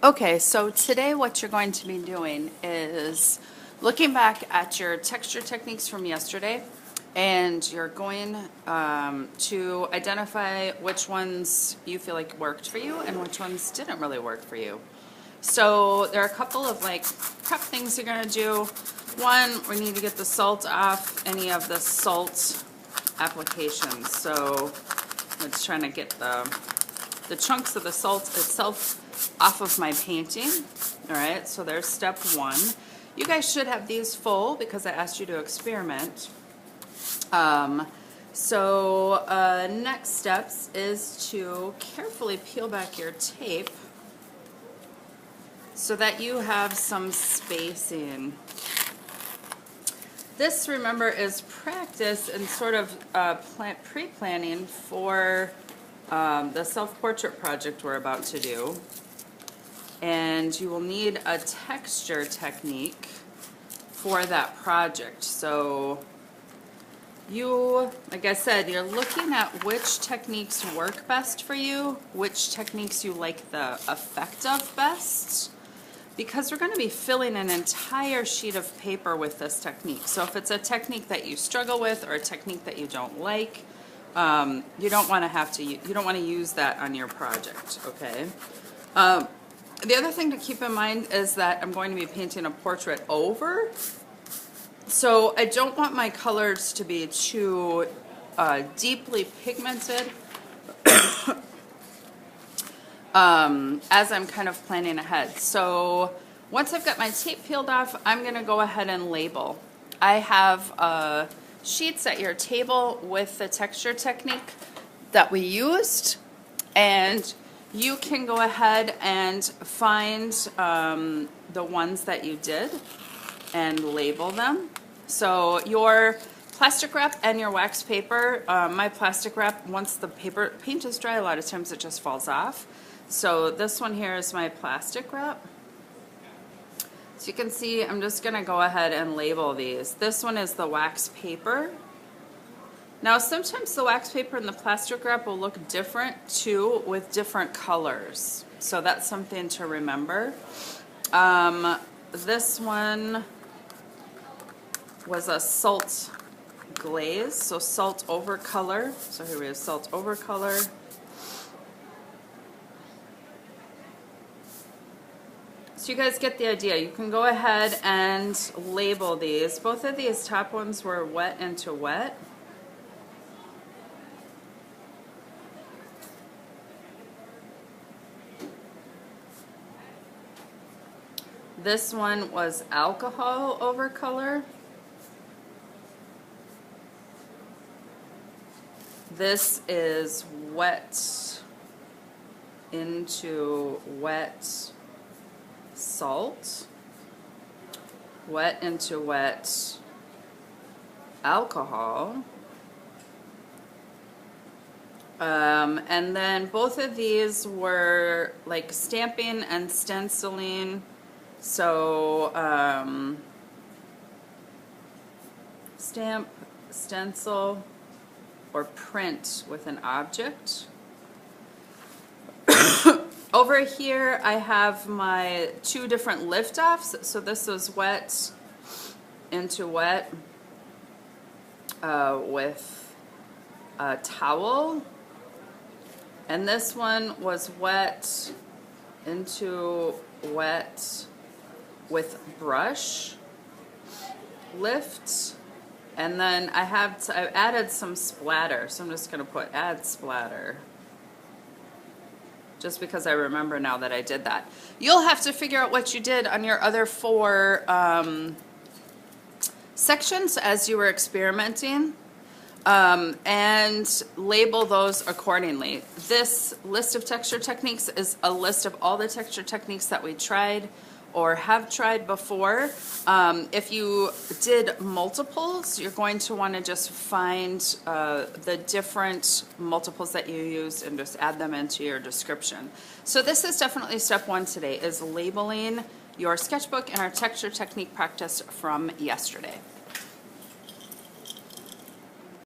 Okay, so today what you're going to be doing is looking back at your texture techniques from yesterday, and you're going to identify which ones you feel like worked for you and which ones didn't really work for you. So there are a couple of like prep things you're going to do. One, we need to get the salt off any of the salt applications. So it's trying to get the chunks of the salt itself off of my painting. All right, so there's step one. You guys should have these full because I asked you to experiment. Next steps is to carefully peel back your tape so that you have some spacing. This, remember, is practice and sort of pre-planning for the self-portrait project we're about to do. And you will need a texture technique for that project. So you, like I said, you're looking at which techniques work best for you, which techniques you like the effect of best, because we're going to be filling an entire sheet of paper with this technique. So if it's a technique that you struggle with or a technique that you don't like, you don't want to use that on your project, okay? The other thing to keep in mind is that I'm going to be painting a portrait over, so I don't want my colors to be too deeply pigmented as I'm kind of planning ahead. So once I've got my tape peeled off, I'm going to go ahead and label. I have sheets at your table with the texture technique that we used, and you can go ahead and find the ones that you did and label them. So your plastic wrap and your wax paper, my plastic wrap, once the paint is dry, a lot of times it just falls off. So this one here is my plastic wrap. So you can see I'm just going to go ahead and label these. This one is the wax paper. Now sometimes the wax paper and the plastic wrap will look different too with different colors. So that's something to remember. This one was a salt glaze, so salt over color. So here we have salt over color. So you guys get the idea. You can go ahead and label these. Both of these top ones were wet into wet. This one was alcohol over color. This is wet into wet salt, wet into wet alcohol. And then both of these were like stamping and stenciling. So stamp, stencil, or print with an object. Over here I have my two different lift-offs. So this is wet into wet with a towel. And this one was wet into wet with brush lift. And then I've added some splatter, so I'm just going to put add splatter, just because I remember now that I did that. You'll have to figure out what you did on your other four sections as you were experimenting, and label those accordingly. This list of texture techniques is a list of all the texture techniques that we tried or have tried before. If you did multiples, you're going to want to just find the different multiples that you used and just add them into your description. So this is definitely step one today, is labeling your sketchbook and our texture technique practice from yesterday.